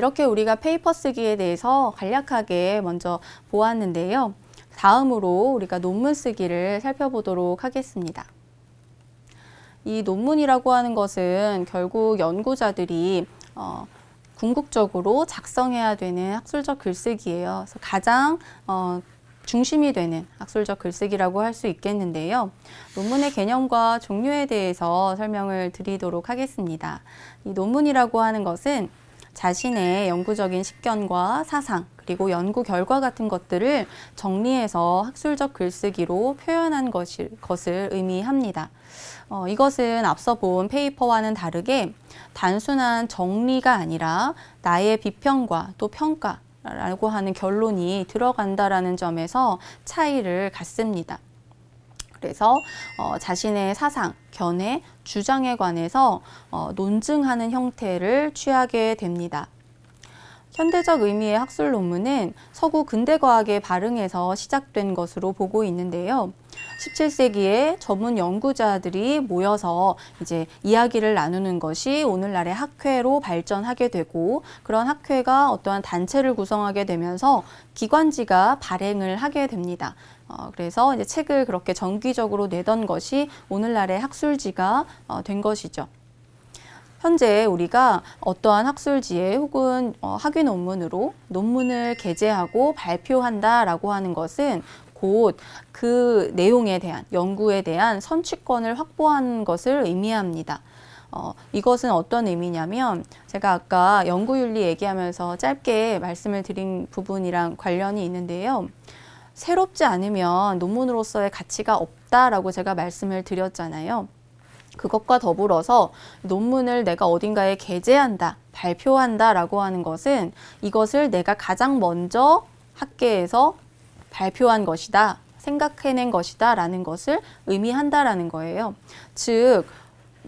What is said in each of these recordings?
이렇게 우리가 페이퍼 쓰기에 대해서 간략하게 먼저 보았는데요. 다음으로 우리가 논문 쓰기를 살펴보도록 하겠습니다. 이 논문이라고 하는 것은 결국 연구자들이 궁극적으로 작성해야 되는 학술적 글쓰기예요. 그래서 가장 중심이 되는 학술적 글쓰기라고 할 수 있겠는데요. 논문의 개념과 종류에 대해서 설명을 드리도록 하겠습니다. 이 논문이라고 하는 것은 자신의 연구적인 식견과 사상, 그리고 연구 결과 같은 것들을 정리해서 학술적 글쓰기로 표현한 것을 의미합니다. 이것은 앞서 본 페이퍼와는 다르게 단순한 정리가 아니라 나의 비평과 또 평가라고 하는 결론이 들어간다라는 점에서 차이를 갖습니다. 그래서 자신의 사상, 견해, 주장에 관해서 논증하는 형태를 취하게 됩니다. 현대적 의미의 학술 논문은 서구 근대과학의 발흥에서 시작된 것으로 보고 있는데요. 17세기에 전문 연구자들이 모여서 이제 이야기를 나누는 것이 오늘날의 학회로 발전하게 되고, 그런 학회가 어떠한 단체를 구성하게 되면서 기관지가 발행을 하게 됩니다. 그래서 이제 책을 그렇게 정기적으로 내던 것이 오늘날의 학술지가 된 것이죠. 현재 우리가 어떠한 학술지에 혹은 학위 논문으로 논문을 게재하고 발표한다라고 하는 것은 곧 그 내용에 대한, 연구에 대한 선취권을 확보한 것을 의미합니다. 이것은 어떤 의미냐면, 제가 아까 연구윤리 얘기하면서 짧게 말씀을 드린 부분이랑 관련이 있는데요. 새롭지 않으면 논문으로서의 가치가 없다라고 제가 말씀을 드렸잖아요. 그것과 더불어서 논문을 내가 어딘가에 게재한다, 발표한다라고 하는 것은 이것을 내가 가장 먼저 학계에서 발표한 것이다, 생각해낸 것이다 라는 것을 의미한다라는 거예요. 즉,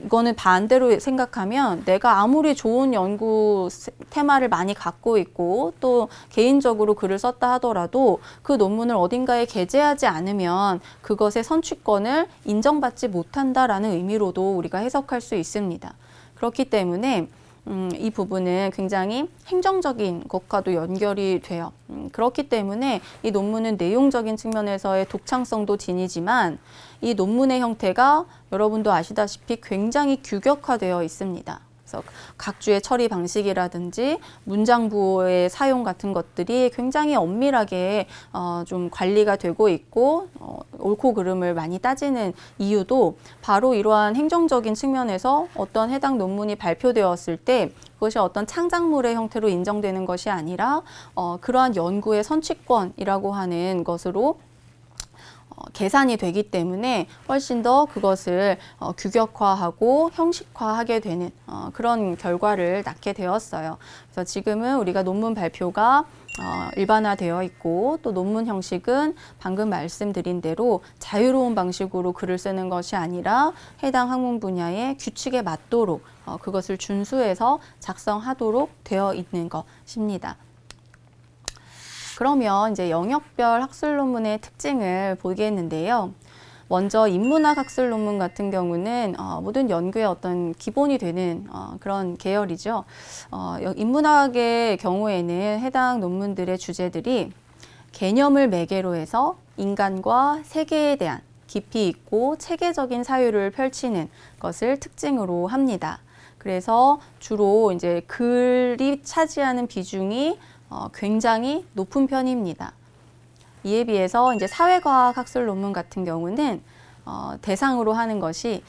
이거는 반대로 생각하면 내가 아무리 좋은 연구 테마를 많이 갖고 있고 또 개인적으로 글을 썼다 하더라도 그 논문을 어딘가에 게재하지 않으면 그것의 선취권을 인정받지 못한다라는 의미로도 우리가 해석할 수 있습니다. 그렇기 때문에 이 부분은 굉장히 행정적인 것과도 연결이 돼요. 그렇기 때문에 이 논문은 내용적인 측면에서의 독창성도 지니지만 이 논문의 형태가 여러분도 아시다시피 굉장히 규격화되어 있습니다. 그래서 각 주의 처리 방식이라든지 문장부호의 사용 같은 것들이 굉장히 엄밀하게 좀 관리가 되고 있고 옳고 그름을 많이 따지는 이유도 바로 이러한 행정적인 측면에서 어떤 해당 논문이 발표되었을 때 그것이 어떤 창작물의 형태로 인정되는 것이 아니라 그러한 연구의 선취권이라고 하는 것으로 계산이 되기 때문에 훨씬 더 그것을 규격화하고 형식화하게 되는 그런 결과를 낳게 되었어요. 그래서 지금은 우리가 논문 발표가 일반화되어 있고 또 논문 형식은 방금 말씀드린 대로 자유로운 방식으로 글을 쓰는 것이 아니라 해당 학문 분야의 규칙에 맞도록 그것을 준수해서 작성하도록 되어 있는 것입니다. 그러면 이제 영역별 학술 논문의 특징을 보겠는데요. 먼저 인문학 학술 논문 같은 경우는 모든 연구의 어떤 기본이 되는 그런 계열이죠. 인문학의 경우에는 해당 논문들의 주제들이 개념을 매개로 해서 인간과 세계에 대한 깊이 있고 체계적인 사유를 펼치는 것을 특징으로 합니다. 그래서 주로 이제 글이 차지하는 비중이 굉장히 높은 편입니다. 이에 비해서 이제 사회과학 학술 논문 같은 경우는 대상으로 하는 것이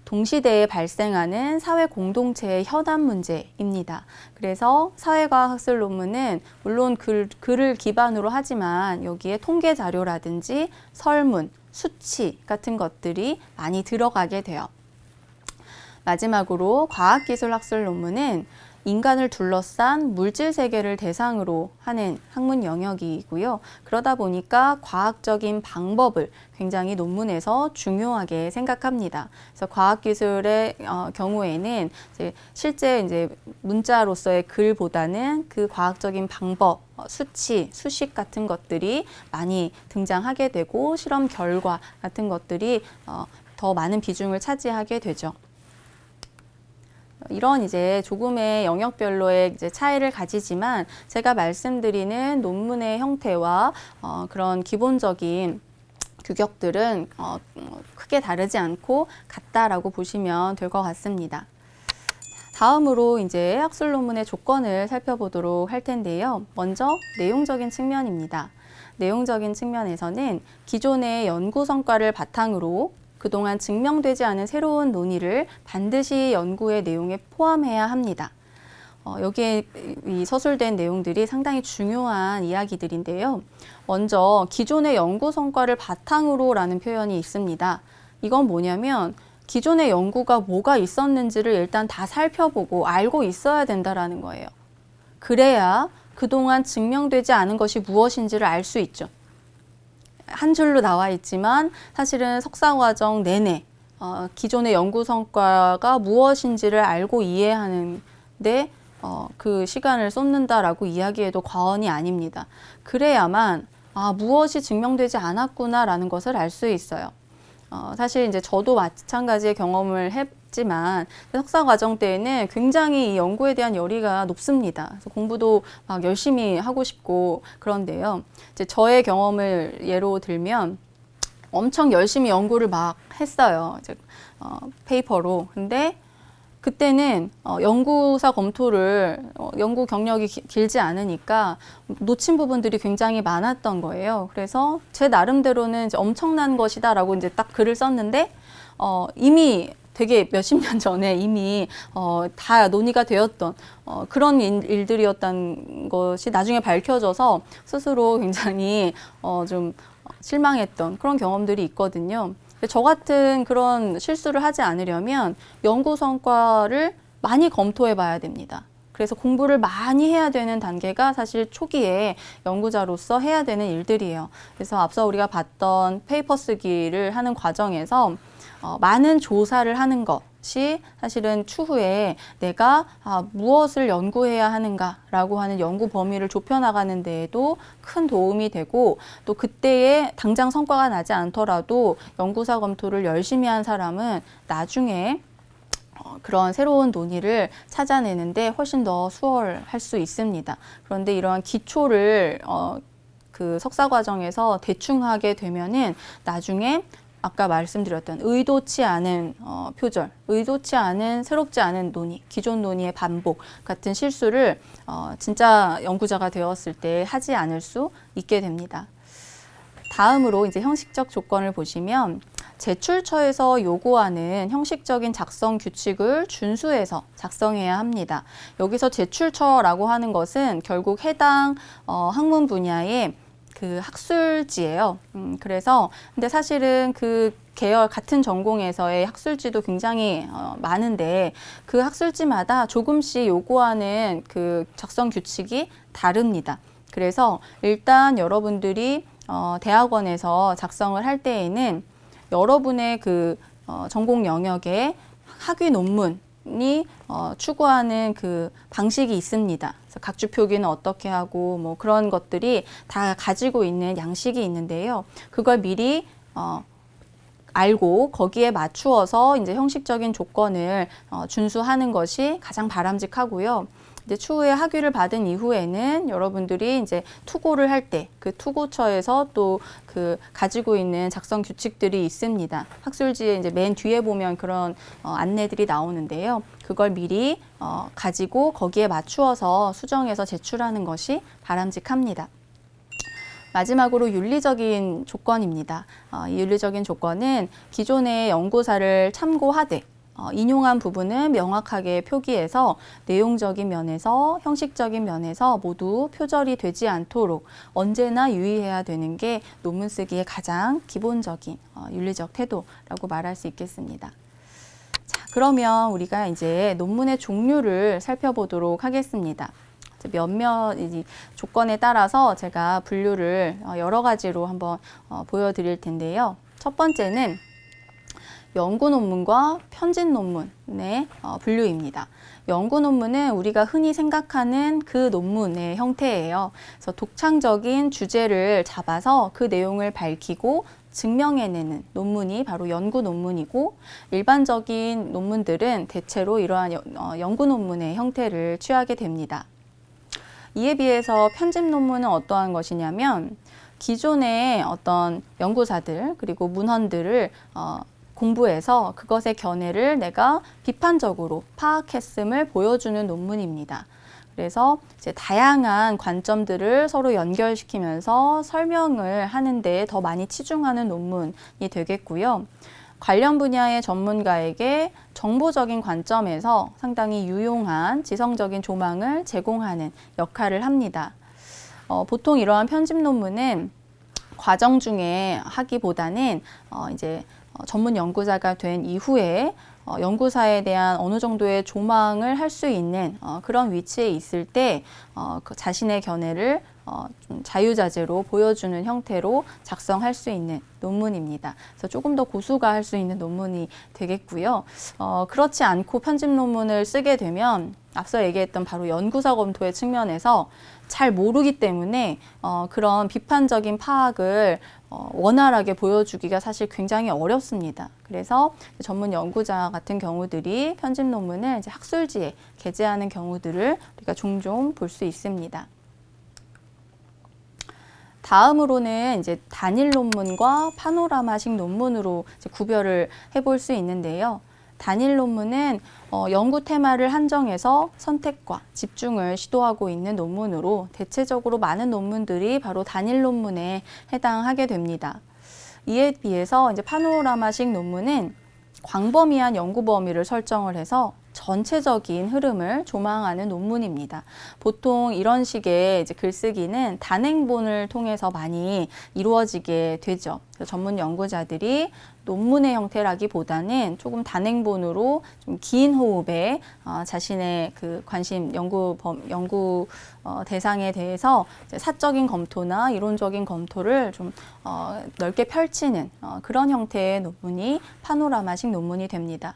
동시대에 발생하는 사회 공동체의 현안 문제입니다. 그래서 사회과학 학술 논문은 물론 글을 기반으로 하지만 여기에 통계 자료라든지 설문, 수치 같은 것들이 많이 들어가게 돼요. 마지막으로 과학기술 학술 논문은 인간을 둘러싼 물질 세계를 대상으로 하는 학문 영역이고요. 그러다 보니까 과학적인 방법을 굉장히 논문에서 중요하게 생각합니다. 그래서 과학기술의 경우에는 실제 이제 문자로서의 글보다는 그 과학적인 방법, 수치, 수식 같은 것들이 많이 등장하게 되고 실험 결과 같은 것들이 더 많은 비중을 차지하게 되죠. 이런 이제 조금의 영역별로의 이제 차이를 가지지만 제가 말씀드리는 논문의 형태와 그런 기본적인 규격들은 크게 다르지 않고 같다라고 보시면 될 것 같습니다. 다음으로 이제 학술 논문의 조건을 살펴보도록 할 텐데요. 먼저 내용적인 측면입니다. 내용적인 측면에서는 기존의 연구 성과를 바탕으로 그동안 증명되지 않은 새로운 논의를 반드시 연구의 내용에 포함해야 합니다. 여기에 이 서술된 내용들이 상당히 중요한 이야기들인데요. 먼저 기존의 연구 성과를 바탕으로라는 표현이 있습니다. 이건 뭐냐면 기존의 연구가 뭐가 있었는지를 일단 다 살펴보고 알고 있어야 된다라는 거예요. 그래야 그동안 증명되지 않은 것이 무엇인지를 알 수 있죠. 한 줄로 나와 있지만 사실은 석사과정 내내 기존의 연구 성과가 무엇인지를 알고 이해하는데 그 시간을 쏟는다라고 이야기해도 과언이 아닙니다. 그래야만 무엇이 증명되지 않았구나라는 것을 알 수 있어요. 사실 이제 저도 마찬가지의 경험을 했지만 석사 과정 때에는 굉장히 이 연구에 대한 열의가 높습니다. 그래서 공부도 막 열심히 하고 싶고 그런데요. 이제 저의 경험을 예로 들면 엄청 열심히 연구를 막 했어요. 이제 페이퍼로. 근데 그때는 연구사 검토를 연구 경력이 길지 않으니까 놓친 부분들이 굉장히 많았던 거예요. 그래서 제 나름대로는 이제 엄청난 것이다라고 이제 딱 글을 썼는데 이미 되게 몇십 년 전에 이미 다 논의가 되었던 그런 일들이었던 것이 나중에 밝혀져서 스스로 굉장히 좀 실망했던 그런 경험들이 있거든요. 저 같은 그런 실수를 하지 않으려면 연구 성과를 많이 검토해 봐야 됩니다. 그래서 공부를 많이 해야 되는 단계가 사실 초기에 연구자로서 해야 되는 일들이에요. 그래서 앞서 우리가 봤던 페이퍼 쓰기를 하는 과정에서 많은 조사를 하는 것이 사실은 추후에 내가 무엇을 연구해야 하는가라고 하는 연구 범위를 좁혀나가는 데에도 큰 도움이 되고 또 그때에 당장 성과가 나지 않더라도 연구사 검토를 열심히 한 사람은 나중에 그런 새로운 논의를 찾아내는데 훨씬 더 수월할 수 있습니다. 그런데 이러한 기초를 그 석사 과정에서 대충 하게 되면은 나중에 아까 말씀드렸던 의도치 않은 표절, 의도치 않은 새롭지 않은 논의, 기존 논의의 반복 같은 실수를 진짜 연구자가 되었을 때 하지 않을 수 있게 됩니다. 다음으로 이제 형식적 조건을 보시면 제출처에서 요구하는 형식적인 작성 규칙을 준수해서 작성해야 합니다. 여기서 제출처라고 하는 것은 결국 해당 학문 분야의 그 학술지예요. 그래서 근데 사실은 그 계열 같은 전공에서의 학술지도 굉장히 많은데 그 학술지마다 조금씩 요구하는 그 작성 규칙이 다릅니다. 그래서 일단 여러분들이 대학원에서 작성을 할 때에는 여러분의 그 전공 영역에 학위 논문이 추구하는 그 방식이 있습니다. 그래서 각주 표기는 어떻게 하고 뭐 그런 것들이 다 가지고 있는 양식이 있는데요. 그걸 미리 알고 거기에 맞추어서 이제 형식적인 조건을 준수하는 것이 가장 바람직하고요. 이제 추후에 학위를 받은 이후에는 여러분들이 이제 투고를 할 때 그 투고처에서 또 그 가지고 있는 작성 규칙들이 있습니다. 학술지에 이제 맨 뒤에 보면 그런 안내들이 나오는데요. 그걸 미리 가지고 거기에 맞추어서 수정해서 제출하는 것이 바람직합니다. 마지막으로 윤리적인 조건입니다. 이 윤리적인 조건은 기존의 연구사를 참고하되 인용한 부분은 명확하게 표기해서 내용적인 면에서 형식적인 면에서 모두 표절이 되지 않도록 언제나 유의해야 되는 게 논문 쓰기의 가장 기본적인 윤리적 태도라고 말할 수 있겠습니다. 자, 그러면 우리가 이제 논문의 종류를 살펴보도록 하겠습니다. 몇몇 조건에 따라서 제가 분류를 여러 가지로 한번 보여드릴 텐데요. 첫 번째는 연구 논문과 편집 논문의 분류입니다. 연구 논문은 우리가 흔히 생각하는 그 논문의 형태예요. 그래서 독창적인 주제를 잡아서 그 내용을 밝히고 증명해내는 논문이 바로 연구 논문이고, 일반적인 논문들은 대체로 이러한 연구 논문의 형태를 취하게 됩니다. 이에 비해서 편집 논문은 어떠한 것이냐면, 기존의 어떤 연구자들 그리고 문헌들을 공부해서 그것의 견해를 내가 비판적으로 파악했음을 보여주는 논문입니다. 그래서 이제 다양한 관점들을 서로 연결시키면서 설명을 하는데 더 많이 치중하는 논문이 되겠고요. 관련 분야의 전문가에게 정보적인 관점에서 상당히 유용한 지성적인 조망을 제공하는 역할을 합니다. 보통 이러한 편집 논문은 과정 중에 하기보다는 이제 전문 연구자가 된 이후에 연구사에 대한 어느 정도의 조망을 할 수 있는 그런 위치에 있을 때 그 자신의 견해를 좀 자유자재로 보여주는 형태로 작성할 수 있는 논문입니다. 그래서 조금 더 고수가 할 수 있는 논문이 되겠고요. 그렇지 않고 편집 논문을 쓰게 되면 앞서 얘기했던 바로 연구사 검토의 측면에서 잘 모르기 때문에 그런 비판적인 파악을 원활하게 보여주기가 사실 굉장히 어렵습니다. 그래서 전문 연구자 같은 경우들이 편집 논문을 이제 학술지에 게재하는 경우들을 우리가 종종 볼 수 있습니다. 다음으로는 이제 단일 논문과 파노라마식 논문으로 이제 구별을 해볼 수 있는데요. 단일 논문은 연구 테마를 한정해서 선택과 집중을 시도하고 있는 논문으로 대체적으로 많은 논문들이 바로 단일 논문에 해당하게 됩니다. 이에 비해서 이제 파노라마식 논문은 광범위한 연구 범위를 설정을 해서 전체적인 흐름을 조망하는 논문입니다. 보통 이런 식의 이제 글쓰기는 단행본을 통해서 많이 이루어지게 되죠. 전문 연구자들이 논문의 형태라기보다는 조금 단행본으로 좀 긴 호흡에 자신의 그 관심 연구 대상에 대해서 이제 사적인 검토나 이론적인 검토를 좀 넓게 펼치는 그런 형태의 논문이 파노라마식 논문이 됩니다.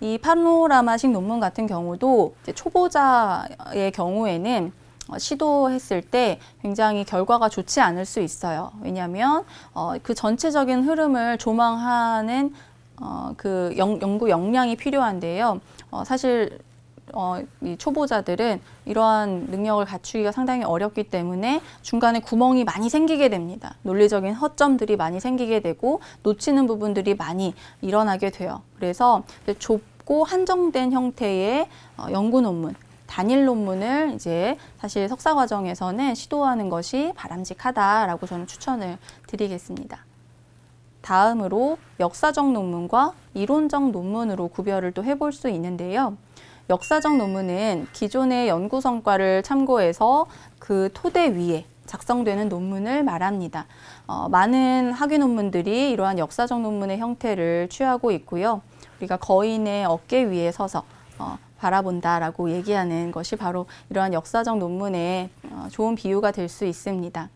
이 파노라마식 논문 같은 경우도 이제 초보자의 경우에는 시도했을 때 굉장히 결과가 좋지 않을 수 있어요. 왜냐하면 그 전체적인 흐름을 조망하는 그 연구 역량이 필요한데요. 사실 이 초보자들은 이러한 능력을 갖추기가 상당히 어렵기 때문에 중간에 구멍이 많이 생기게 됩니다. 논리적인 허점들이 많이 생기게 되고 놓치는 부분들이 많이 일어나게 돼요. 그래서 좁고 한정된 형태의 연구 논문, 단일 논문을 이제 사실 석사 과정에서는 시도하는 것이 바람직하다라고 저는 추천을 드리겠습니다. 다음으로 역사적 논문과 이론적 논문으로 구별을 또 해볼 수 있는데요. 역사적 논문은 기존의 연구 성과를 참고해서 그 토대 위에 작성되는 논문을 말합니다. 많은 학위 논문들이 이러한 역사적 논문의 형태를 취하고 있고요. 우리가 거인의 어깨 위에 서서 바라본다라고 얘기하는 것이 바로 이러한 역사적 논문의 좋은 비유가 될 수 있습니다.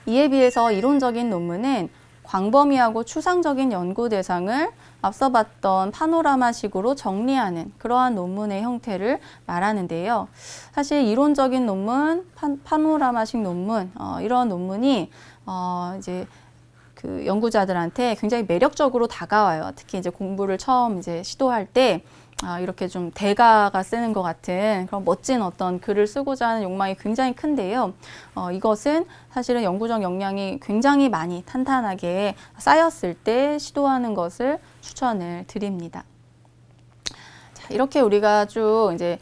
이에 비해서 이론적인 논문은 광범위하고 추상적인 연구 대상을 앞서 봤던 파노라마식으로 정리하는 그러한 논문의 형태를 말하는데요. 사실 이론적인 논문, 파노라마식 논문, 이러한 논문이 이제 그 연구자들한테 굉장히 매력적으로 다가와요. 특히 이제 공부를 처음 이제 시도할 때 이렇게 좀 대가가 쓰는 것 같은 그런 멋진 어떤 글을 쓰고자 하는 욕망이 굉장히 큰데요. 이것은 사실은 연구적 역량이 굉장히 많이 탄탄하게 쌓였을 때 시도하는 것을 추천을 드립니다. 자, 이렇게 우리가 쭉 이제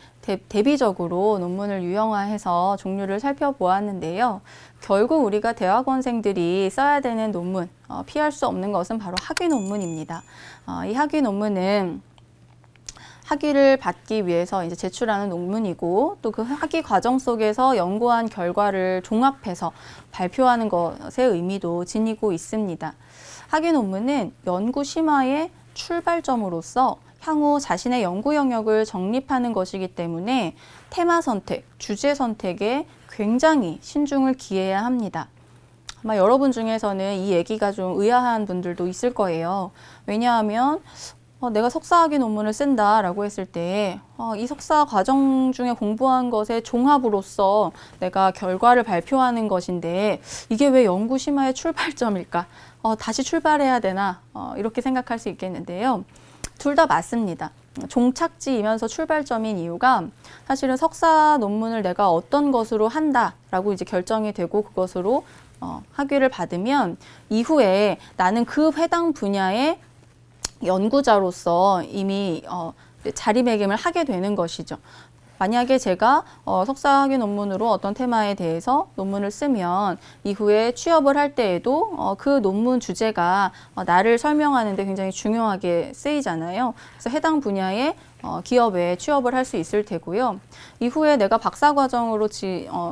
대비적으로 논문을 유형화해서 종류를 살펴보았는데요. 결국 우리가 대학원생들이 써야 되는 논문, 피할 수 없는 것은 바로 학위 논문입니다. 이 학위 논문은 학위를 받기 위해서 이제 제출하는 논문이고 또 그 학위 과정 속에서 연구한 결과를 종합해서 발표하는 것의 의미도 지니고 있습니다. 학위 논문은 연구 심화의 출발점으로서 향후 자신의 연구 영역을 정립하는 것이기 때문에 테마 선택, 주제 선택에 굉장히 신중을 기해야 합니다. 아마 여러분 중에서는 이 얘기가 좀 의아한 분들도 있을 거예요. 왜냐하면 내가 석사학위 논문을 쓴다라고 했을 때 이 석사 과정 중에 공부한 것의 종합으로서 내가 결과를 발표하는 것인데 이게 왜 연구 심화의 출발점일까? 다시 출발해야 되나? 이렇게 생각할 수 있겠는데요. 둘 다 맞습니다. 종착지이면서 출발점인 이유가 사실은 석사 논문을 내가 어떤 것으로 한다라고 이제 결정이 되고 그것으로 학위를 받으면 이후에 나는 그 해당 분야의 연구자로서 이미 자리매김을 하게 되는 것이죠. 만약에 제가 석사학위 논문으로 어떤 테마에 대해서 논문을 쓰면 이후에 취업을 할 때에도 그 논문 주제가 나를 설명하는 데 굉장히 중요하게 쓰이잖아요. 그래서 해당 분야의 기업에 취업을 할 수 있을 테고요. 이후에 내가 박사과정으로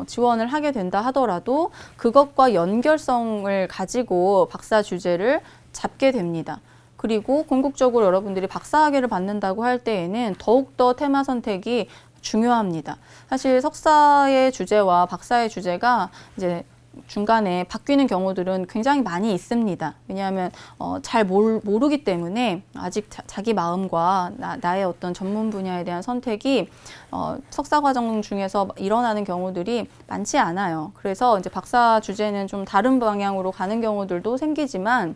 지원을 하게 된다 하더라도 그것과 연결성을 가지고 박사 주제를 잡게 됩니다. 그리고 궁극적으로 여러분들이 박사학위를 받는다고 할 때에는 더욱더 테마 선택이 중요합니다. 사실 석사의 주제와 박사의 주제가 이제 중간에 바뀌는 경우들은 굉장히 많이 있습니다. 왜냐하면 잘 모르기 때문에 아직 자기 마음과 나의 어떤 전문 분야에 대한 선택이 석사 과정 중에서 일어나는 경우들이 많지 않아요. 그래서 이제 박사 주제는 좀 다른 방향으로 가는 경우들도 생기지만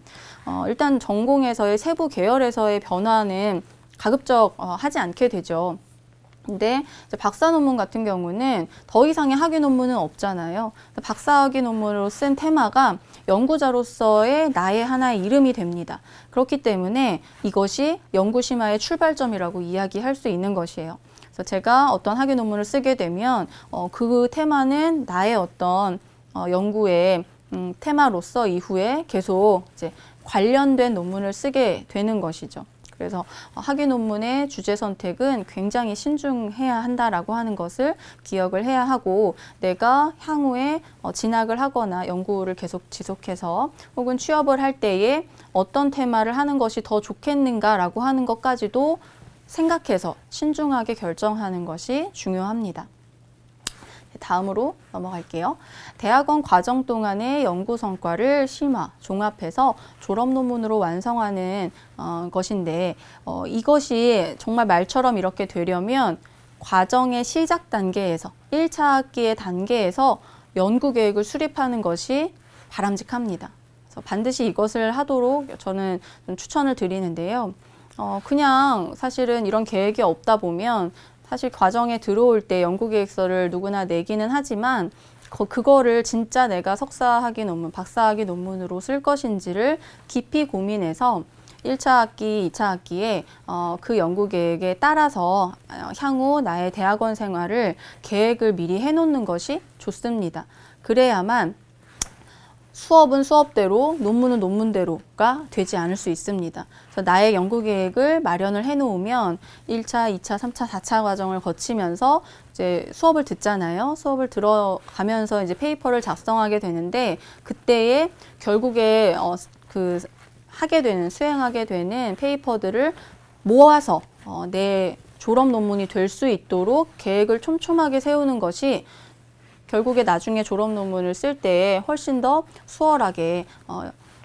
일단 전공에서의 세부 계열에서의 변화는 가급적 하지 않게 되죠. 근데 이제 박사 논문 같은 경우는 더 이상의 학위 논문은 없잖아요. 박사학위 논문으로 쓴 테마가 연구자로서의 나의 하나의 이름이 됩니다. 그렇기 때문에 이것이 연구 심화의 출발점이라고 이야기할 수 있는 것이에요. 그래서 제가 어떤 학위 논문을 쓰게 되면 그 테마는 나의 어떤 연구의 테마로서 이후에 계속 이제 관련된 논문을 쓰게 되는 것이죠. 그래서 학위 논문의 주제 선택은 굉장히 신중해야 한다라고 하는 것을 기억을 해야 하고 내가 향후에 진학을 하거나 연구를 계속 지속해서 혹은 취업을 할 때에 어떤 테마를 하는 것이 더 좋겠는가라고 하는 것까지도 생각해서 신중하게 결정하는 것이 중요합니다. 다음으로 넘어갈게요. 대학원 과정 동안의 연구 성과를 심화, 종합해서 졸업 논문으로 완성하는 것인데 이것이 정말 말처럼 이렇게 되려면 과정의 시작 단계에서 1차 학기의 단계에서 연구 계획을 수립하는 것이 바람직합니다. 그래서 반드시 이것을 하도록 저는 추천을 드리는데요. 그냥 사실은 이런 계획이 없다 보면 사실 과정에 들어올 때 연구계획서를 누구나 내기는 하지만 그거를 진짜 내가 석사학위 논문, 박사학위 논문으로 쓸 것인지를 깊이 고민해서 1차 학기, 2차 학기에 그 연구계획에 따라서 향후 나의 대학원 생활을 계획을 미리 해놓는 것이 좋습니다. 그래야만 수업은 수업대로, 논문은 논문대로가 되지 않을 수 있습니다. 그래서 나의 연구 계획을 마련을 해놓으면 1차, 2차, 3차, 4차 과정을 거치면서 이제 수업을 듣잖아요. 수업을 들어가면서 이제 페이퍼를 작성하게 되는데 그때에 결국에 수행하게 되는 페이퍼들을 모아서 내 졸업 논문이 될 수 있도록 계획을 촘촘하게 세우는 것이 결국에 나중에 졸업 논문을 쓸 때 훨씬 더 수월하게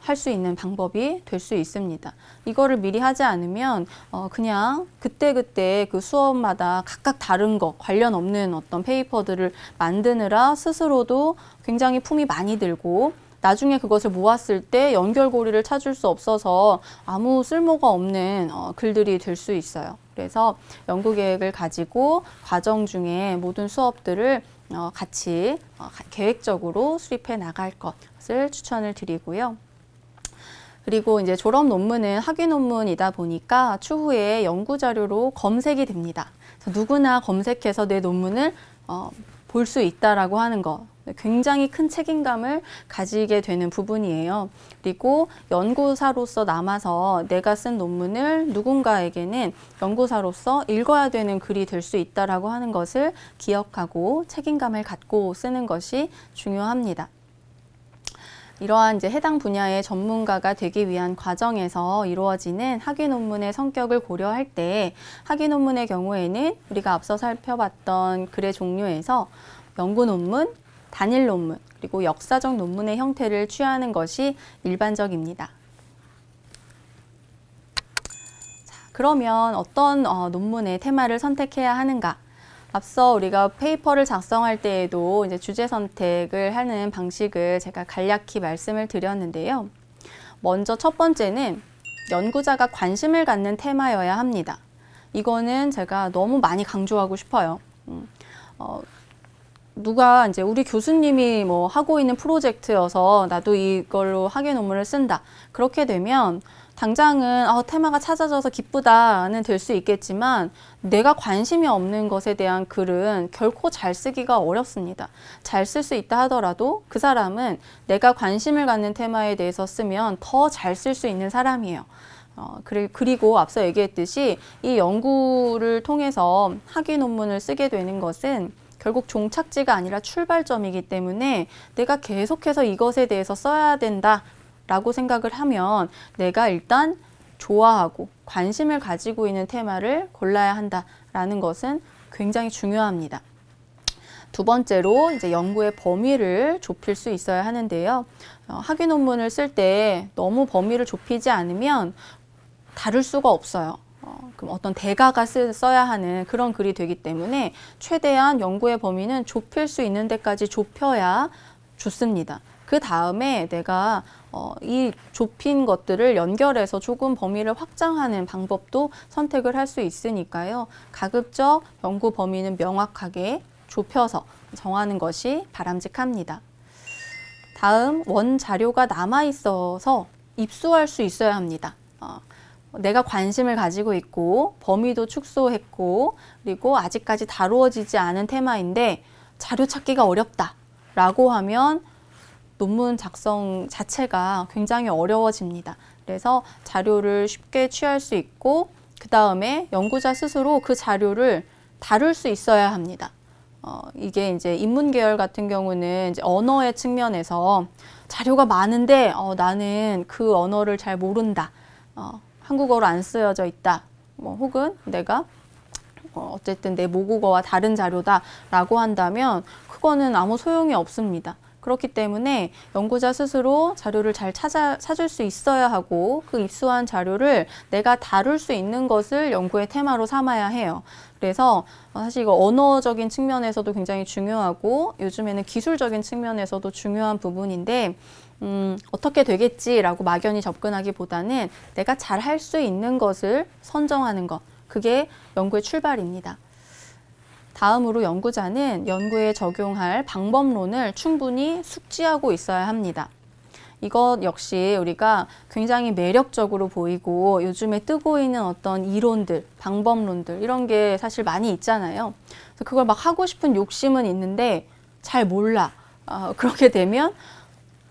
할 수 있는 방법이 될 수 있습니다. 이거를 미리 하지 않으면 그냥 그때그때 그 수업마다 각각 다른 거, 관련 없는 어떤 페이퍼들을 만드느라 스스로도 굉장히 품이 많이 들고 나중에 그것을 모았을 때 연결고리를 찾을 수 없어서 아무 쓸모가 없는 글들이 될 수 있어요. 그래서 연구계획을 가지고 과정 중에 모든 수업들을 같이 계획적으로 수립해 나갈 것을 추천을 드리고요. 그리고 이제 졸업 논문은 학위 논문이다 보니까 추후에 연구 자료로 검색이 됩니다. 그래서 누구나 검색해서 내 논문을 볼 수 있다라고 하는 것. 굉장히 큰 책임감을 가지게 되는 부분이에요. 그리고 연구사로서 남아서 내가 쓴 논문을 누군가에게는 연구사로서 읽어야 되는 글이 될 수 있다라고 하는 것을 기억하고 책임감을 갖고 쓰는 것이 중요합니다. 이러한 이제 해당 분야의 전문가가 되기 위한 과정에서 이루어지는 학위 논문의 성격을 고려할 때 학위 논문의 경우에는 우리가 앞서 살펴봤던 글의 종류에서 연구 논문, 단일 논문, 그리고 역사적 논문의 형태를 취하는 것이 일반적입니다. 자, 그러면 어떤 논문의 테마를 선택해야 하는가? 앞서 우리가 페이퍼를 작성할 때에도 이제 주제 선택을 하는 방식을 제가 간략히 말씀을 드렸는데요. 먼저 첫 번째는 연구자가 관심을 갖는 테마여야 합니다. 이거는 제가 너무 많이 강조하고 싶어요. 누가 이제 우리 교수님이 뭐 하고 있는 프로젝트여서 나도 이걸로 학예 논문을 쓴다. 그렇게 되면 당장은 테마가 찾아져서 기쁘다는 될 수 있겠지만 내가 관심이 없는 것에 대한 글은 결코 잘 쓰기가 어렵습니다. 잘 쓸 수 있다 하더라도 그 사람은 내가 관심을 갖는 테마에 대해서 쓰면 더 잘 쓸 수 있는 사람이에요. 그리고 앞서 얘기했듯이 이 연구를 통해서 학위 논문을 쓰게 되는 것은 결국 종착지가 아니라 출발점이기 때문에 내가 계속해서 이것에 대해서 써야 된다라고 생각을 하면 내가 일단 좋아하고 관심을 가지고 있는 테마를 골라야 한다라는 것은 굉장히 중요합니다. 두 번째로 이제 연구의 범위를 좁힐 수 있어야 하는데요. 학위 논문을 쓸 때 너무 범위를 좁히지 않으면 다룰 수가 없어요. 그럼 어떤 대가가 써야 하는 그런 글이 되기 때문에 최대한 연구의 범위는 좁힐 수 있는 데까지 좁혀야 좋습니다. 그 다음에 내가 이 좁힌 것들을 연결해서 조금 범위를 확장하는 방법도 선택을 할 수 있으니까요. 가급적 연구 범위는 명확하게 좁혀서 정하는 것이 바람직합니다. 다음, 원 자료가 남아 있어서 입수할 수 있어야 합니다. 내가 관심을 가지고 있고 범위도 축소했고 그리고 아직까지 다루어지지 않은 테마인데 자료 찾기가 어렵다라고 하면 논문 작성 자체가 굉장히 어려워집니다. 그래서 자료를 쉽게 취할 수 있고 그 다음에 연구자 스스로 그 자료를 다룰 수 있어야 합니다. 이게 이제 인문계열 같은 경우는 이제 언어의 측면에서 자료가 많은데 나는 그 언어를 잘 모른다. 한국어로 안 쓰여져 있다. 혹은 내가 어쨌든 내 모국어와 다른 자료다라고 한다면 그거는 아무 소용이 없습니다. 그렇기 때문에 연구자 스스로 자료를 잘 찾을 수 있어야 하고 그 입수한 자료를 내가 다룰 수 있는 것을 연구의 테마로 삼아야 해요. 그래서 사실 이거 언어적인 측면에서도 굉장히 중요하고 요즘에는 기술적인 측면에서도 중요한 부분인데 어떻게 되겠지라고 막연히 접근하기보다는 내가 잘 할 수 있는 것을 선정하는 것, 그게 연구의 출발입니다. 다음으로 연구자는 연구에 적용할 방법론을 충분히 숙지하고 있어야 합니다. 이것 역시 우리가 굉장히 매력적으로 보이고 요즘에 뜨고 있는 어떤 이론들, 방법론들 이런 게 사실 많이 있잖아요. 그래서 그걸 막 하고 싶은 욕심은 있는데 잘 몰라. 그렇게 되면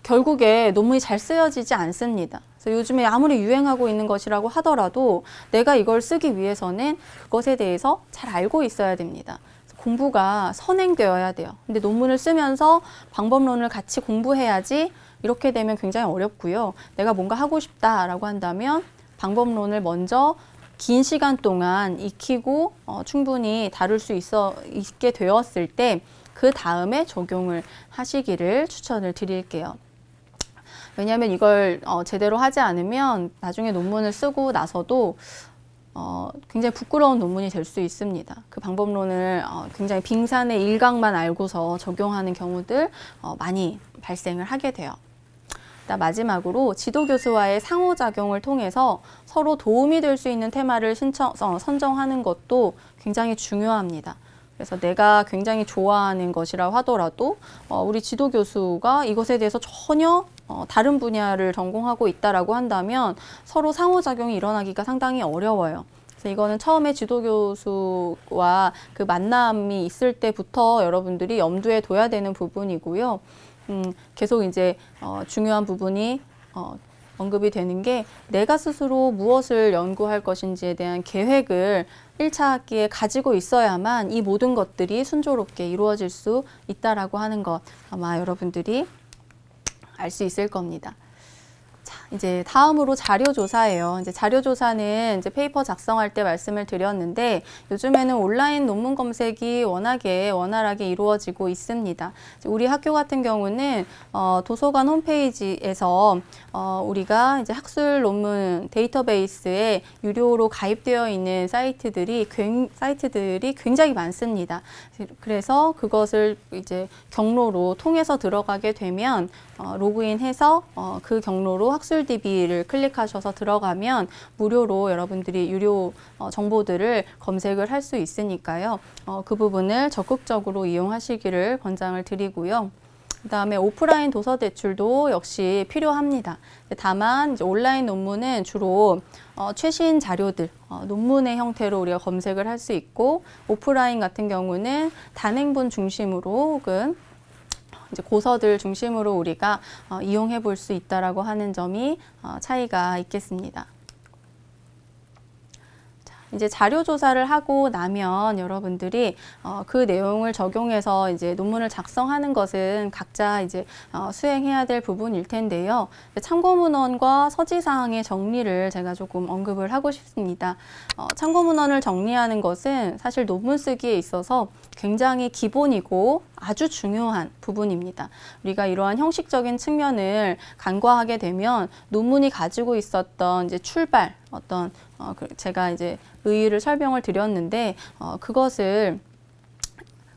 결국에 논문이 잘 쓰여지지 않습니다. 그래서 요즘에 아무리 유행하고 있는 것이라고 하더라도 내가 이걸 쓰기 위해서는 그것에 대해서 잘 알고 있어야 됩니다. 공부가 선행되어야 돼요. 근데 논문을 쓰면서 방법론을 같이 공부해야지 이렇게 되면 굉장히 어렵고요. 내가 뭔가 하고 싶다라고 한다면 방법론을 먼저 긴 시간 동안 익히고 충분히 다룰 수 있게 되었을 때 그 다음에 적용을 하시기를 추천을 드릴게요. 왜냐하면 이걸 제대로 하지 않으면 나중에 논문을 쓰고 나서도 굉장히 부끄러운 논문이 될 수 있습니다. 그 방법론을 굉장히 빙산의 일각만 알고서 적용하는 경우들 많이 발생을 하게 돼요. 마지막으로 지도교수와의 상호작용을 통해서 서로 도움이 될 수 있는 테마를 선정하는 것도 굉장히 중요합니다. 그래서 내가 굉장히 좋아하는 것이라고 하더라도 우리 지도교수가 이것에 대해서 전혀 다른 분야를 전공하고 있다라고 한다면 서로 상호작용이 일어나기가 상당히 어려워요. 그래서 이거는 처음에 지도교수와 그 만남이 있을 때부터 여러분들이 염두에 둬야 되는 부분이고요. 계속 이제 중요한 부분이 언급이 되는 게 내가 스스로 무엇을 연구할 것인지에 대한 계획을 1차 학기에 가지고 있어야만 이 모든 것들이 순조롭게 이루어질 수 있다라고 하는 것 아마 여러분들이 알 수 있을 겁니다. 자, 이제 다음으로 자료조사예요. 이제 자료조사는 이제 페이퍼 작성할 때 말씀을 드렸는데 요즘에는 온라인 논문 검색이 워낙에 원활하게 이루어지고 있습니다. 우리 학교 같은 경우는 도서관 홈페이지에서 우리가 이제 학술 논문 데이터베이스에 유료로 가입되어 있는 사이트들이 굉장히 많습니다. 그래서 그것을 이제 경로로 통해서 들어가게 되면 로그인해서 그 경로로 학술DB를 클릭하셔서 들어가면 무료로 여러분들이 유료 정보들을 검색을 할 수 있으니까요. 그 부분을 적극적으로 이용하시기를 권장을 드리고요. 그다음에 오프라인 도서 대출도 역시 필요합니다. 다만 이제 온라인 논문은 주로 최신 자료들, 논문의 형태로 우리가 검색을 할 수 있고 오프라인 같은 경우는 단행본 중심으로 혹은 이제 고서들 중심으로 우리가 이용해 볼 수 있다라고 하는 점이 차이가 있겠습니다. 이제 자료 조사를 하고 나면 여러분들이 그 내용을 적용해서 이제 논문을 작성하는 것은 각자 이제 수행해야 될 부분일 텐데요. 참고 문헌과 서지 사항의 정리를 제가 조금 언급을 하고 싶습니다. 참고 문헌을 정리하는 것은 사실 논문 쓰기에 있어서 굉장히 기본이고 아주 중요한 부분입니다. 우리가 이러한 형식적인 측면을 간과하게 되면 논문이 가지고 있었던 이제 출발 제가 이제 의의를 설명을 드렸는데 그것을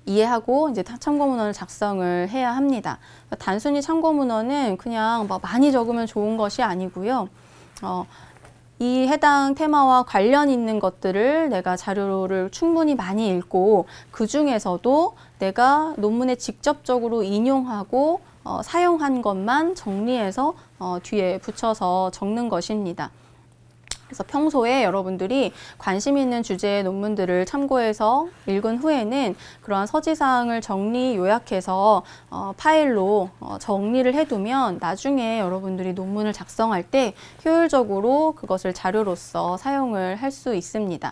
이해하고 이제 참고 문헌을 작성을 해야 합니다. 단순히 참고 문헌은 그냥 많이 적으면 좋은 것이 아니고요. 이 해당 테마와 관련 있는 것들을 내가 자료를 충분히 많이 읽고 그 중에서도 내가 논문에 직접적으로 인용하고 사용한 것만 정리해서 뒤에 붙여서 적는 것입니다. 그래서 평소에 여러분들이 관심 있는 주제의 논문들을 참고해서 읽은 후에는 그러한 서지사항을 정리 요약해서 파일로 정리를 해두면 나중에 여러분들이 논문을 작성할 때 효율적으로 그것을 자료로서 사용을 할 수 있습니다.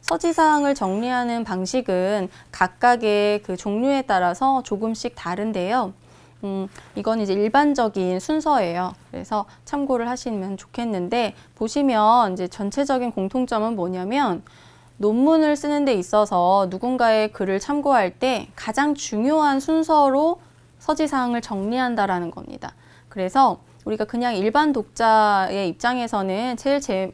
서지사항을 정리하는 방식은 각각의 그 종류에 따라서 조금씩 다른데요. 이건 이제 일반적인 순서예요. 그래서 참고를 하시면 좋겠는데 보시면 이제 전체적인 공통점은 뭐냐면 논문을 쓰는 데 있어서 누군가의 글을 참고할 때 가장 중요한 순서로 서지사항을 정리한다라는 겁니다. 그래서 우리가 그냥 일반 독자의 입장에서는 제일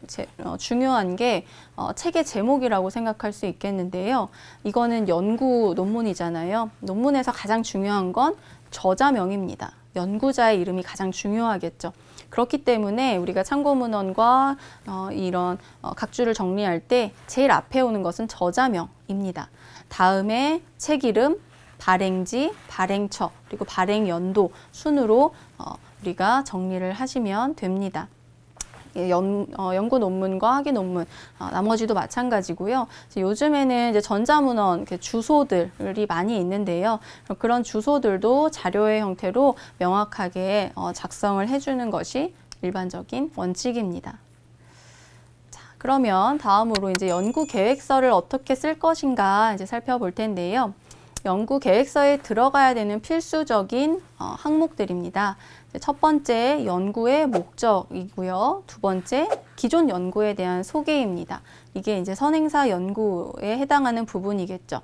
중요한 게 책의 제목이라고 생각할 수 있겠는데요. 이거는 연구 논문이잖아요. 논문에서 가장 중요한 건 저자명입니다. 연구자의 이름이 가장 중요하겠죠. 그렇기 때문에 우리가 참고문헌과 이런 각주를 정리할 때 제일 앞에 오는 것은 저자명입니다. 다음에 책 이름, 발행지, 발행처, 그리고 발행연도 순으로 우리가 정리를 하시면 됩니다. 연구 논문과 학위 논문, 나머지도 마찬가지고요. 요즘에는 이제 전자문헌 주소들이 많이 있는데요. 그런 주소들도 자료의 형태로 명확하게 작성을 해주는 것이 일반적인 원칙입니다. 자, 그러면 다음으로 이제 연구 계획서를 어떻게 쓸 것인가 이제 살펴볼 텐데요. 연구 계획서에 들어가야 되는 필수적인 항목들입니다. 첫 번째, 연구의 목적이고요. 두 번째, 기존 연구에 대한 소개입니다. 이게 이제 선행사 연구에 해당하는 부분이겠죠.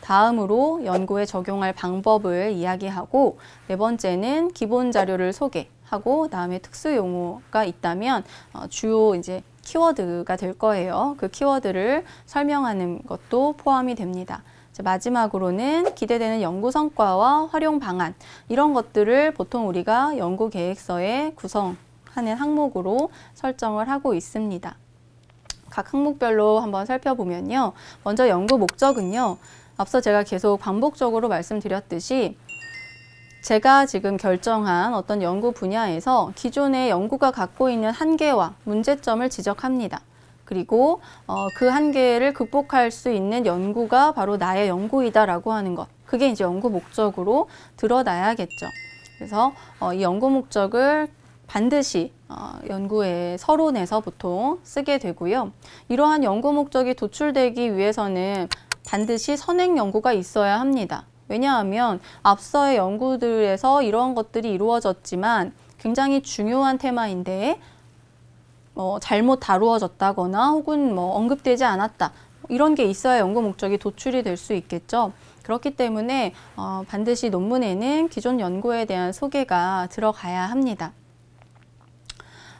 다음으로 연구에 적용할 방법을 이야기하고, 네 번째는 기본 자료를 소개하고, 다음에 특수 용어가 있다면 주요 이제 키워드가 될 거예요. 그 키워드를 설명하는 것도 포함이 됩니다. 마지막으로는 기대되는 연구 성과와 활용 방안, 이런 것들을 보통 우리가 연구 계획서에 구성하는 항목으로 설정을 하고 있습니다. 각 항목별로 한번 살펴보면요. 먼저 연구 목적은요. 앞서 제가 계속 반복적으로 말씀드렸듯이 제가 지금 결정한 어떤 연구 분야에서 기존의 연구가 갖고 있는 한계와 문제점을 지적합니다. 그리고 그 한계를 극복할 수 있는 연구가 바로 나의 연구이다라고 하는 것. 그게 이제 연구 목적으로 드러나야겠죠. 그래서 이 연구 목적을 반드시 연구의 서론에서 보통 쓰게 되고요. 이러한 연구 목적이 도출되기 위해서는 반드시 선행 연구가 있어야 합니다. 왜냐하면 앞서의 연구들에서 이러한 것들이 이루어졌지만 굉장히 중요한 테마인데 잘못 다루어졌다거나 혹은 언급되지 않았다. 이런 게 있어야 연구 목적이 도출이 될 수 있겠죠. 그렇기 때문에 반드시 논문에는 기존 연구에 대한 소개가 들어가야 합니다.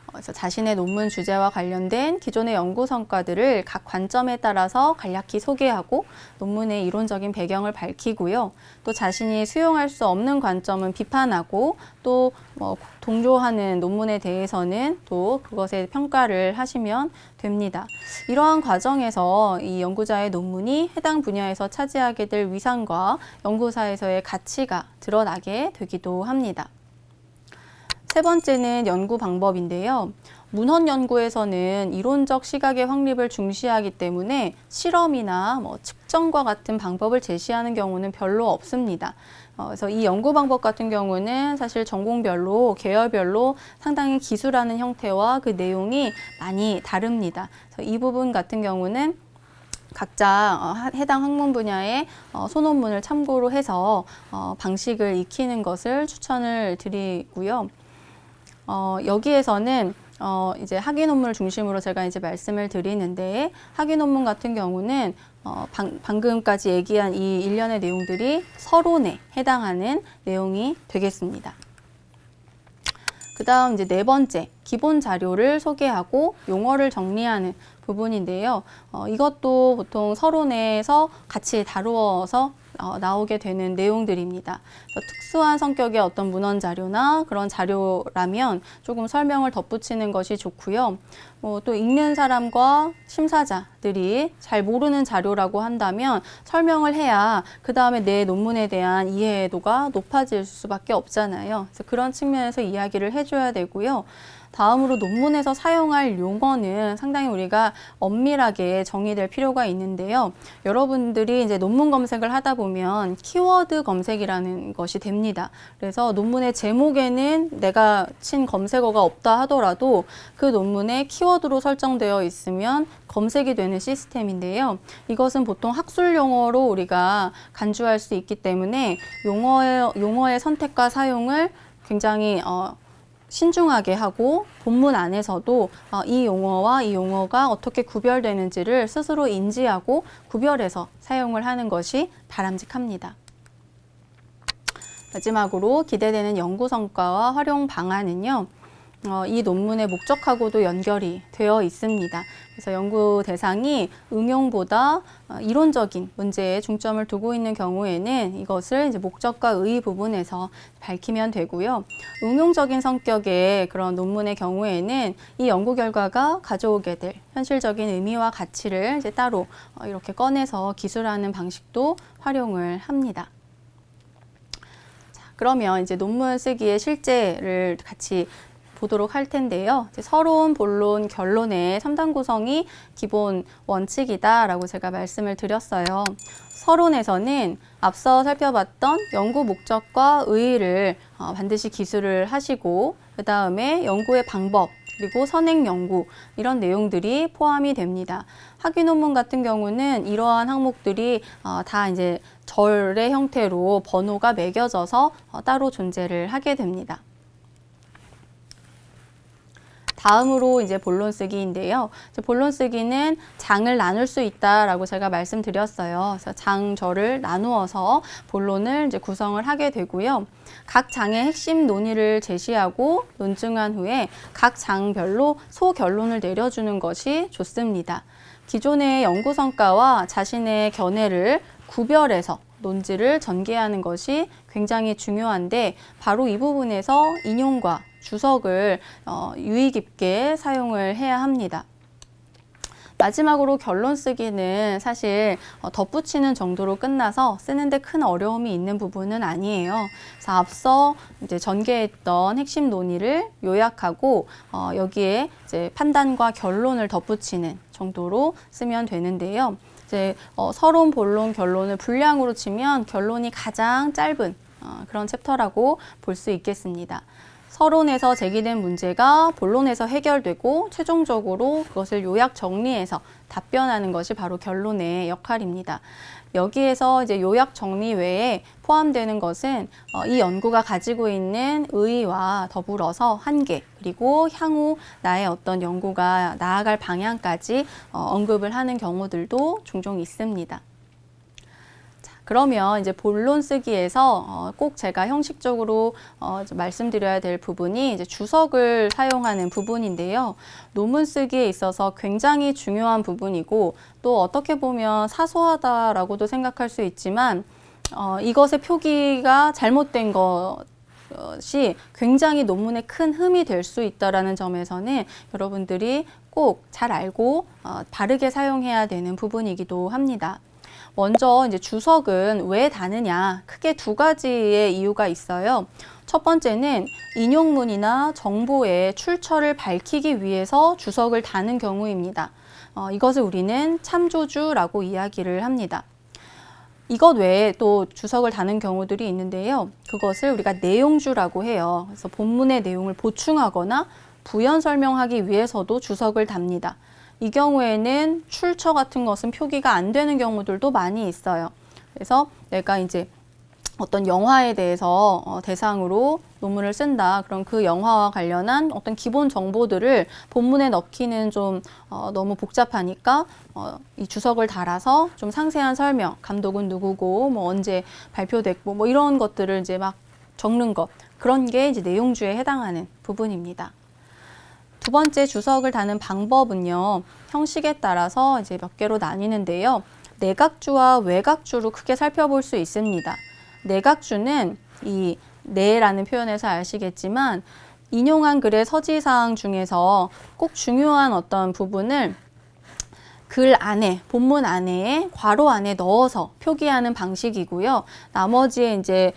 그래서 자신의 논문 주제와 관련된 기존의 연구 성과들을 각 관점에 따라서 간략히 소개하고 논문의 이론적인 배경을 밝히고요. 또 자신이 수용할 수 없는 관점은 비판하고 또 동조하는 논문에 대해서는 또 그것에 평가를 하시면 됩니다. 이러한 과정에서 이 연구자의 논문이 해당 분야에서 차지하게 될 위상과 연구사에서의 가치가 드러나게 되기도 합니다. 세 번째는 연구 방법인데요. 문헌 연구에서는 이론적 시각의 확립을 중시하기 때문에 실험이나 측정과 같은 방법을 제시하는 경우는 별로 없습니다. 그래서 이 연구 방법 같은 경우는 사실 전공별로, 계열별로 상당히 기술하는 형태와 그 내용이 많이 다릅니다. 그래서 이 부분 같은 경우는 각자 해당 학문 분야의 소논문을 참고로 해서 방식을 익히는 것을 추천을 드리고요. 여기에서는 이제 학위 논문을 중심으로 제가 이제 말씀을 드리는데, 학위 논문 같은 경우는 방금까지 얘기한 이 일련의 내용들이 서론에 해당하는 내용이 되겠습니다. 그 다음 이제 네 번째, 기본 자료를 소개하고 용어를 정리하는 부분인데요. 이것도 보통 서론에서 같이 다루어서 나오게 되는 내용들입니다. 특수한 성격의 어떤 문헌 자료나 그런 자료라면 조금 설명을 덧붙이는 것이 좋고요. 또 읽는 사람과 심사자들이 잘 모르는 자료라고 한다면 설명을 해야 그 다음에 내 논문에 대한 이해도가 높아질 수밖에 없잖아요. 그래서 그런 측면에서 이야기를 해줘야 되고요. 다음으로 논문에서 사용할 용어는 상당히 우리가 엄밀하게 정의될 필요가 있는데요. 여러분들이 이제 논문 검색을 하다 보면 키워드 검색이라는 것이 됩니다. 그래서 논문의 제목에는 내가 친 검색어가 없다 하더라도 그 논문에 키워드로 설정되어 있으면 검색이 되는 시스템인데요. 이것은 보통 학술 용어로 우리가 간주할 수 있기 때문에 용어의 선택과 사용을 굉장히 신중하게 하고 본문 안에서도 이 용어와 이 용어가 어떻게 구별되는지를 스스로 인지하고 구별해서 사용을 하는 것이 바람직합니다. 마지막으로 기대되는 연구 성과와 활용 방안은요. 이 논문의 목적하고도 연결이 되어 있습니다. 그래서 연구 대상이 응용보다 이론적인 문제에 중점을 두고 있는 경우에는 이것을 이제 목적과 의 부분에서 밝히면 되고요. 응용적인 성격의 그런 논문의 경우에는 이 연구 결과가 가져오게 될 현실적인 의미와 가치를 이제 따로 이렇게 꺼내서 기술하는 방식도 활용을 합니다. 자, 그러면 이제 논문 쓰기의 실제를 같이 보도록 할 텐데요. 이제 서론, 본론, 결론의 3단 구성이 기본 원칙이다라고 제가 말씀을 드렸어요. 서론에서는 앞서 살펴봤던 연구 목적과 의의를 반드시 기술을 하시고, 그 다음에 연구의 방법, 그리고 선행 연구, 이런 내용들이 포함이 됩니다. 학위 논문 같은 경우는 이러한 항목들이 다 이제 절의 형태로 번호가 매겨져서 따로 존재를 하게 됩니다. 다음으로 이제 본론 쓰기인데요. 본론 쓰기는 장을 나눌 수 있다라고 제가 말씀드렸어요. 그래서 장절을 나누어서 본론을 이제 구성을 하게 되고요. 각 장의 핵심 논의를 제시하고 논증한 후에 각 장별로 소결론을 내려주는 것이 좋습니다. 기존의 연구 성과와 자신의 견해를 구별해서 논지를 전개하는 것이 굉장히 중요한데, 바로 이 부분에서 인용과 주석을 유의 깊게 사용을 해야 합니다. 마지막으로 결론 쓰기는 사실 덧붙이는 정도로 끝나서 쓰는데 큰 어려움이 있는 부분은 아니에요. 그래서 앞서 이제 전개했던 핵심 논의를 요약하고 여기에 이제 판단과 결론을 덧붙이는 정도로 쓰면 되는데요. 이제 서론, 본론, 결론을 분량으로 치면 결론이 가장 짧은 그런 챕터라고 볼 수 있겠습니다. 서론에서 제기된 문제가 본론에서 해결되고 최종적으로 그것을 요약 정리해서 답변하는 것이 바로 결론의 역할입니다. 여기에서 이제 요약 정리 외에 포함되는 것은 이 연구가 가지고 있는 의의와 더불어서 한계, 그리고 향후 나의 어떤 연구가 나아갈 방향까지 언급을 하는 경우들도 종종 있습니다. 그러면 이제 본론 쓰기에서 꼭 제가 형식적으로 말씀드려야 될 부분이 이제 주석을 사용하는 부분인데요. 논문 쓰기에 있어서 굉장히 중요한 부분이고 또 어떻게 보면 사소하다라고도 생각할 수 있지만 이것의 표기가 잘못된 것이 굉장히 논문에 큰 흠이 될 수 있다라는 점에서는 여러분들이 꼭 잘 알고 바르게 사용해야 되는 부분이기도 합니다. 먼저 이제 주석은 왜 다느냐, 크게 두 가지의 이유가 있어요. 첫 번째는 인용문이나 정보의 출처를 밝히기 위해서 주석을 다는 경우입니다. 이것을 우리는 참조주라고 이야기를 합니다. 이것 외에 또 주석을 다는 경우들이 있는데요. 그것을 우리가 내용주라고 해요. 그래서 본문의 내용을 보충하거나 부연 설명하기 위해서도 주석을 답니다. 이 경우에는 출처 같은 것은 표기가 안 되는 경우들도 많이 있어요. 그래서 내가 이제 어떤 영화에 대해서 대상으로 논문을 쓴다. 그럼 그 영화와 관련한 어떤 기본 정보들을 본문에 넣기는 좀 너무 복잡하니까 이 주석을 달아서 좀 상세한 설명, 감독은 누구고, 뭐 언제 발표됐고, 뭐 이런 것들을 이제 막 적는 것. 그런 게 이제 내용주에 해당하는 부분입니다. 두 번째 주석을 다는 방법은요, 형식에 따라서 이제 몇 개로 나뉘는데요. 내각주와 외각주로 크게 살펴볼 수 있습니다. 내각주는 이 내라는 표현에서 아시겠지만 인용한 글의 서지사항 중에서 꼭 중요한 어떤 부분을 글 안에, 본문 안에, 괄호 안에 넣어서 표기하는 방식이고요. 나머지의 이제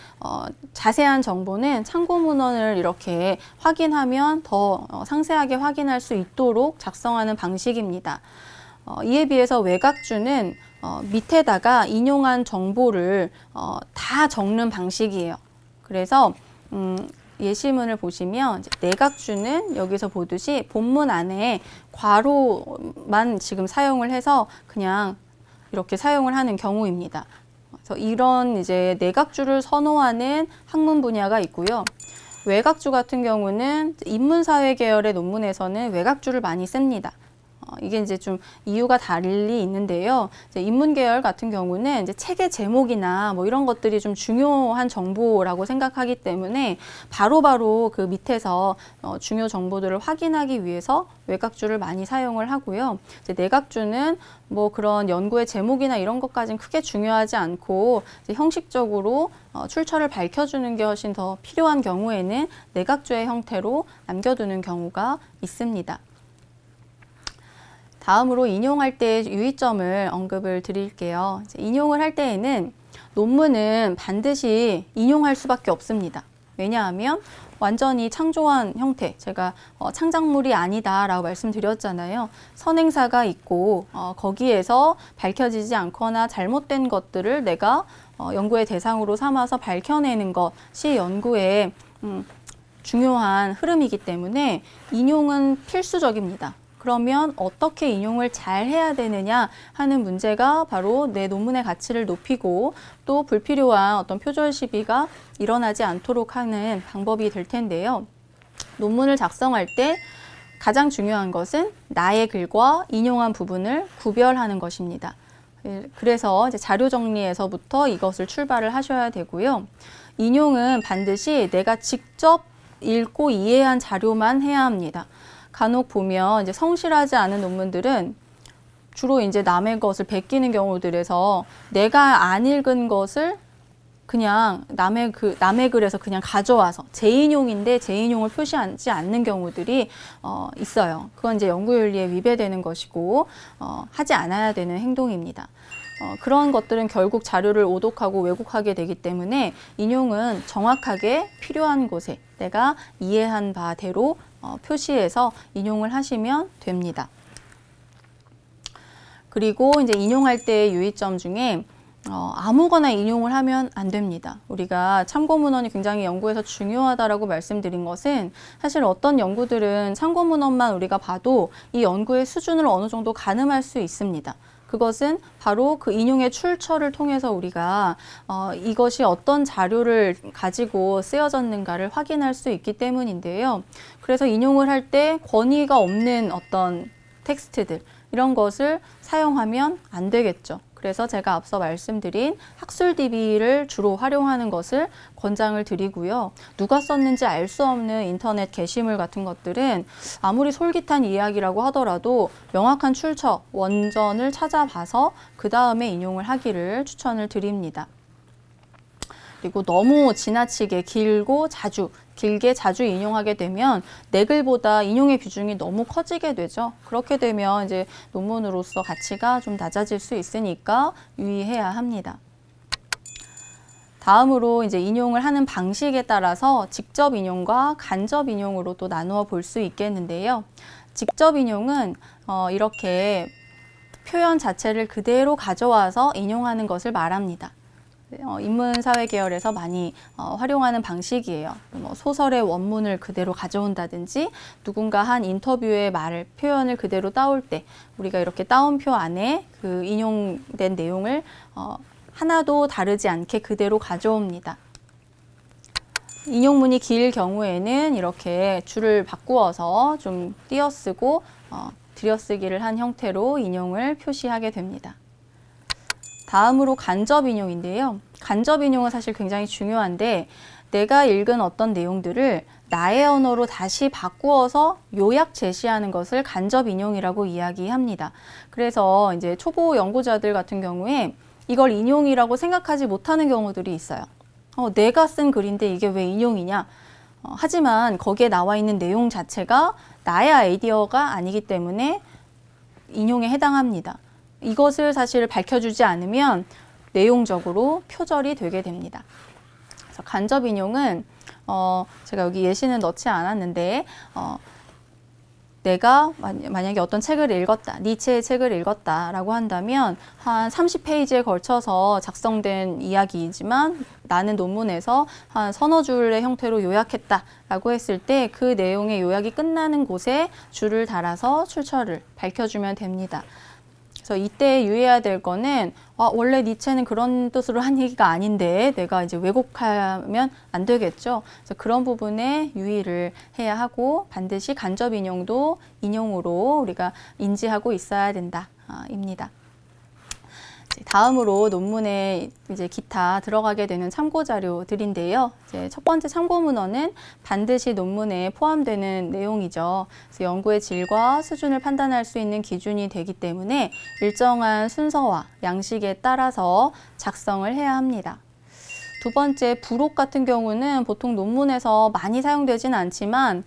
자세한 정보는 참고 문헌을 이렇게 확인하면 더 상세하게 확인할 수 있도록 작성하는 방식입니다. 이에 비해서 외각주는 밑에다가 인용한 정보를 다 적는 방식이에요. 그래서 예시문을 보시면 내각주는 여기서 보듯이 본문 안에 괄호만 지금 사용을 해서 그냥 이렇게 사용을 하는 경우입니다. 그래서 이런 이제 내각주를 선호하는 학문 분야가 있고요. 외각주 같은 경우는 인문사회 계열의 논문에서는 외각주를 많이 씁니다. 이게 이제 좀 이유가 달리 있는데요. 이제 인문 계열 같은 경우는 이제 책의 제목이나 뭐 이런 것들이 좀 중요한 정보라고 생각하기 때문에 바로바로 그 밑에서 중요 정보들을 확인하기 위해서 외각주를 많이 사용을 하고요. 이제 내각주는 뭐 그런 연구의 제목이나 이런 것까지는 크게 중요하지 않고 이제 형식적으로 출처를 밝혀주는 게 훨씬 더 필요한 경우에는 내각주의 형태로 남겨두는 경우가 있습니다. 다음으로 인용할 때의 유의점을 언급을 드릴게요. 인용을 할 때에는 논문은 반드시 인용할 수밖에 없습니다. 왜냐하면 완전히 창조한 형태, 제가 창작물이 아니다라고 말씀드렸잖아요. 선행사가 있고 거기에서 밝혀지지 않거나 잘못된 것들을 내가 연구의 대상으로 삼아서 밝혀내는 것이 연구의 중요한 흐름이기 때문에 인용은 필수적입니다. 그러면 어떻게 인용을 잘 해야 되느냐 하는 문제가 바로 내 논문의 가치를 높이고 또 불필요한 어떤 표절 시비가 일어나지 않도록 하는 방법이 될 텐데요. 논문을 작성할 때 가장 중요한 것은 나의 글과 인용한 부분을 구별하는 것입니다. 그래서 이제 자료 정리에서부터 이것을 출발을 하셔야 되고요. 인용은 반드시 내가 직접 읽고 이해한 자료만 해야 합니다. 간혹 보면 이제 성실하지 않은 논문들은 주로 이제 남의 것을 베끼는 경우들에서 내가 안 읽은 것을 그냥 남의 글에서 그냥 가져와서 재인용인데 재인용을 표시하지 않는 경우들이 있어요. 그건 이제 연구윤리에 위배되는 것이고 하지 않아야 되는 행동입니다. 그런 것들은 결국 자료를 오독하고 왜곡하게 되기 때문에 인용은 정확하게 필요한 곳에 내가 이해한 바대로 표시해서 인용을 하시면 됩니다. 그리고 이제 인용할 때의 유의점 중에 아무거나 인용을 하면 안 됩니다. 우리가 참고문헌이 굉장히 연구에서 중요하다라고 말씀드린 것은 사실 어떤 연구들은 참고문헌만 우리가 봐도 이 연구의 수준을 어느 정도 가늠할 수 있습니다. 그것은 바로 그 인용의 출처를 통해서 우리가 이것이 어떤 자료를 가지고 쓰여졌는가를 확인할 수 있기 때문인데요. 그래서 인용을 할 때 권위가 없는 어떤 텍스트들 이런 것을 사용하면 안 되겠죠. 그래서 제가 앞서 말씀드린 학술DB를 주로 활용하는 것을 권장을 드리고요. 누가 썼는지 알 수 없는 인터넷 게시물 같은 것들은 아무리 솔깃한 이야기라고 하더라도 명확한 출처, 원전을 찾아봐서 그 다음에 인용을 하기를 추천을 드립니다. 그리고 너무 지나치게 길게 자주 인용하게 되면 내 글보다 인용의 비중이 너무 커지게 되죠. 그렇게 되면 이제 논문으로서 가치가 좀 낮아질 수 있으니까 유의해야 합니다. 다음으로 이제 인용을 하는 방식에 따라서 직접 인용과 간접 인용으로 또 나누어 볼 수 있겠는데요. 직접 인용은 이렇게 표현 자체를 그대로 가져와서 인용하는 것을 말합니다. 인문사회 계열에서 많이 활용하는 방식이에요. 소설의 원문을 그대로 가져온다든지 누군가 한 인터뷰의 표현을 그대로 따올 때 우리가 이렇게 따옴표 안에 그 인용된 내용을 하나도 다르지 않게 그대로 가져옵니다. 인용문이 길 경우에는 이렇게 줄을 바꾸어서 좀 띄어쓰고 들여쓰기를 한 형태로 인용을 표시하게 됩니다. 다음으로 간접 인용인데요. 간접 인용은 사실 굉장히 중요한데 내가 읽은 어떤 내용들을 나의 언어로 다시 바꾸어서 요약 제시하는 것을 간접 인용이라고 이야기합니다. 그래서 이제 초보 연구자들 같은 경우에 이걸 인용이라고 생각하지 못하는 경우들이 있어요. 내가 쓴 글인데 이게 왜 인용이냐? 하지만 거기에 나와 있는 내용 자체가 나의 아이디어가 아니기 때문에 인용에 해당합니다. 이것을 사실 밝혀주지 않으면 내용적으로 표절이 되게 됩니다. 그래서 간접 인용은 제가 여기 예시는 넣지 않았는데 내가 만약에 어떤 책을 읽었다, 니체의 책을 읽었다라고 한다면 한 30페이지에 걸쳐서 작성된 이야기이지만 나는 논문에서 한 서너 줄의 형태로 요약했다라고 했을 때 그 내용의 요약이 끝나는 곳에 줄을 달아서 출처를 밝혀주면 됩니다. 그래서 이때 유의해야 될 거는 원래 니체는 그런 뜻으로 한 얘기가 아닌데 내가 이제 왜곡하면 안 되겠죠. 그래서 그런 부분에 유의를 해야 하고 반드시 간접 인용도 인용으로 우리가 인지하고 있어야 된다. 입니다. 다음으로 논문에 이제 기타 들어가게 되는 참고 자료들인데요. 이제 첫 번째 참고 문헌은 반드시 논문에 포함되는 내용이죠. 그래서 연구의 질과 수준을 판단할 수 있는 기준이 되기 때문에 일정한 순서와 양식에 따라서 작성을 해야 합니다. 두 번째, 부록 같은 경우는 보통 논문에서 많이 사용되지는 않지만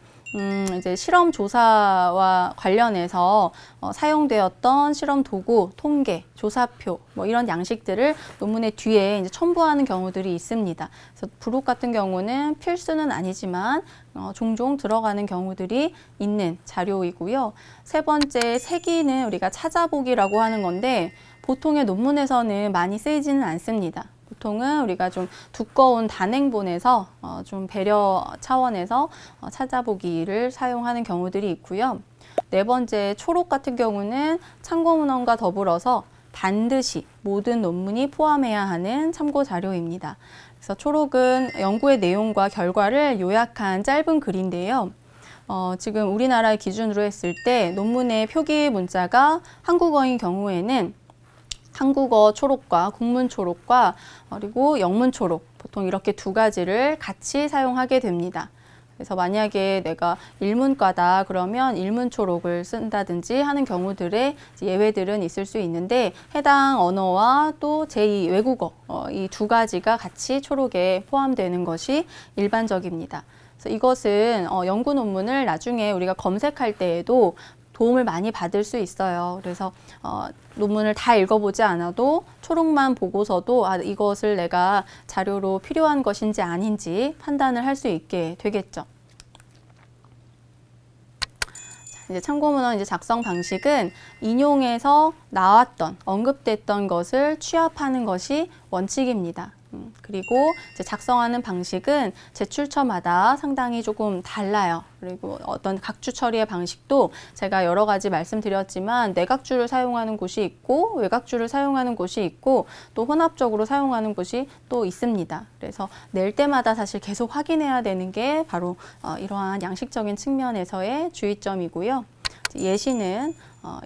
이제 실험 조사와 관련해서 사용되었던 실험 도구, 통계, 조사표 뭐 이런 양식들을 논문의 뒤에 이제 첨부하는 경우들이 있습니다. 그래서 부록 같은 경우는 필수는 아니지만 종종 들어가는 경우들이 있는 자료이고요. 세 번째, 세기는 우리가 찾아보기라고 하는 건데 보통의 논문에서는 많이 쓰이지는 않습니다. 보통은 우리가 좀 두꺼운 단행본에서 좀 배려 차원에서 찾아보기를 사용하는 경우들이 있고요. 네 번째, 초록 같은 경우는 참고문헌과 더불어서 반드시 모든 논문이 포함해야 하는 참고 자료입니다. 그래서 초록은 연구의 내용과 결과를 요약한 짧은 글인데요. 지금 우리나라의 기준으로 했을 때 논문의 표기 문자가 한국어인 경우에는 한국어 초록과 국문 초록과 그리고 영문 초록 보통 이렇게 두 가지를 같이 사용하게 됩니다. 그래서 만약에 내가 일문과다 그러면 일문 초록을 쓴다든지 하는 경우들의 예외들은 있을 수 있는데 해당 언어와 또 제2 외국어 이 두 가지가 같이 초록에 포함되는 것이 일반적입니다. 그래서 이것은 연구 논문을 나중에 우리가 검색할 때에도 도움을 많이 받을 수 있어요. 그래서 논문을 다 읽어보지 않아도 초록만 보고서도 이것을 내가 자료로 필요한 것인지 아닌지 판단을 할 수 있게 되겠죠. 이제 참고문헌 이제 작성 방식은 인용에서 나왔던, 언급됐던 것을 취합하는 것이 원칙입니다. 그리고 이제 작성하는 방식은 제출처마다 상당히 조금 달라요. 그리고 어떤 각주 처리의 방식도 제가 여러 가지 말씀드렸지만 내각주를 사용하는 곳이 있고 외각주를 사용하는 곳이 있고 또 혼합적으로 사용하는 곳이 또 있습니다. 그래서 낼 때마다 사실 계속 확인해야 되는 게 바로 이러한 양식적인 측면에서의 주의점이고요. 예시는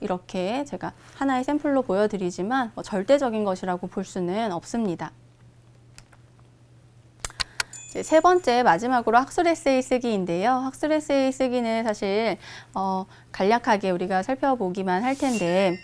이렇게 제가 하나의 샘플로 보여드리지만 절대적인 것이라고 볼 수는 없습니다. 세 번째 마지막으로 학술 에세이 쓰기인데요. 학술 에세이 쓰기는 사실 간략하게 우리가 살펴보기만 할 텐데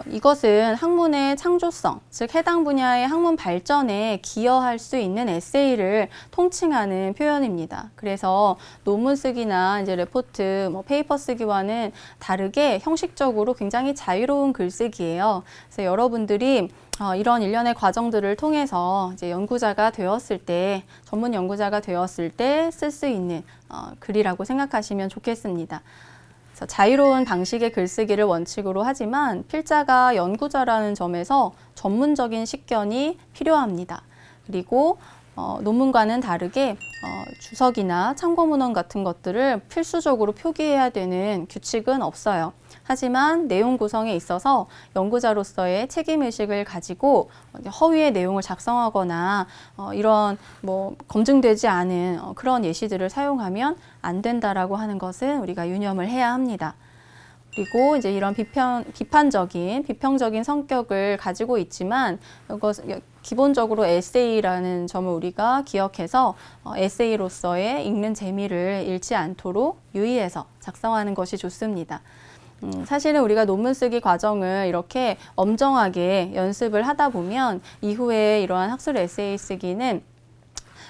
이것은 학문의 창조성, 즉 해당 분야의 학문 발전에 기여할 수 있는 에세이를 통칭하는 표현입니다. 그래서 논문 쓰기나 이제 레포트, 페이퍼 쓰기와는 다르게 형식적으로 굉장히 자유로운 글쓰기예요. 그래서 여러분들이 이런 일련의 과정들을 통해서 이제 연구자가 되었을 때, 전문 연구자가 되었을 때 쓸 수 있는 글이라고 생각하시면 좋겠습니다. 그래서 자유로운 방식의 글쓰기를 원칙으로 하지만 필자가 연구자라는 점에서 전문적인 식견이 필요합니다. 그리고 논문과는 다르게 주석이나 참고문헌 같은 것들을 필수적으로 표기해야 되는 규칙은 없어요. 하지만 내용 구성에 있어서 연구자로서의 책임의식을 가지고 허위의 내용을 작성하거나 이런 검증되지 않은 그런 예시들을 사용하면 안 된다라고 하는 것은 우리가 유념을 해야 합니다. 그리고 이제 이런 비평적인 성격을 가지고 있지만 이것 기본적으로 에세이라는 점을 우리가 기억해서 에세이로서의 읽는 재미를 잃지 않도록 유의해서 작성하는 것이 좋습니다. 사실은 우리가 논문 쓰기 과정을 이렇게 엄정하게 연습을 하다 보면 이후에 이러한 학술 에세이 쓰기는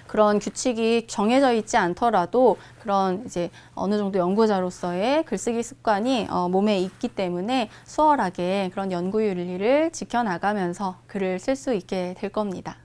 그런 규칙이 정해져 있지 않더라도 그런 이제 어느 정도 연구자로서의 글쓰기 습관이 몸에 있기 때문에 수월하게 그런 연구 윤리를 지켜나가면서 글을 쓸 수 있게 될 겁니다.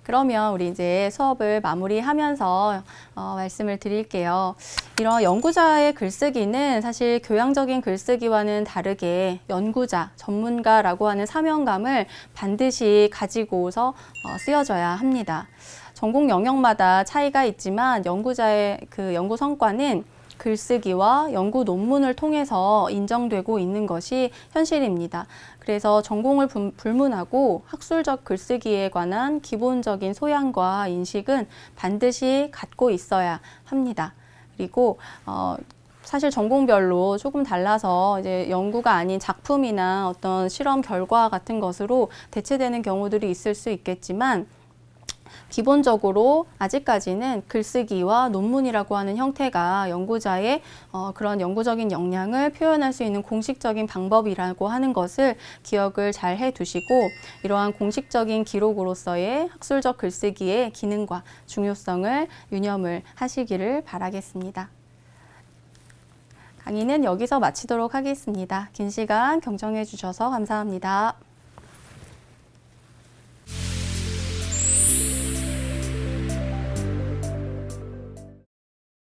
그러면 우리 이제 수업을 마무리하면서 말씀을 드릴게요. 이런 연구자의 글쓰기는 사실 교양적인 글쓰기와는 다르게 연구자, 전문가라고 하는 사명감을 반드시 가지고서 쓰여져야 합니다. 전공 영역마다 차이가 있지만 연구자의 그 연구 성과는 글쓰기와 연구 논문을 통해서 인정되고 있는 것이 현실입니다. 그래서 전공을 불문하고 학술적 글쓰기에 관한 기본적인 소양과 인식은 반드시 갖고 있어야 합니다. 그리고 사실 전공별로 조금 달라서 이제 연구가 아닌 작품이나 어떤 실험 결과 같은 것으로 대체되는 경우들이 있을 수 있겠지만 기본적으로 아직까지는 글쓰기와 논문이라고 하는 형태가 연구자의 그런 연구적인 역량을 표현할 수 있는 공식적인 방법이라고 하는 것을 기억을 잘 해두시고 이러한 공식적인 기록으로서의 학술적 글쓰기의 기능과 중요성을 유념을 하시기를 바라겠습니다. 강의는 여기서 마치도록 하겠습니다. 긴 시간 경청해 주셔서 감사합니다.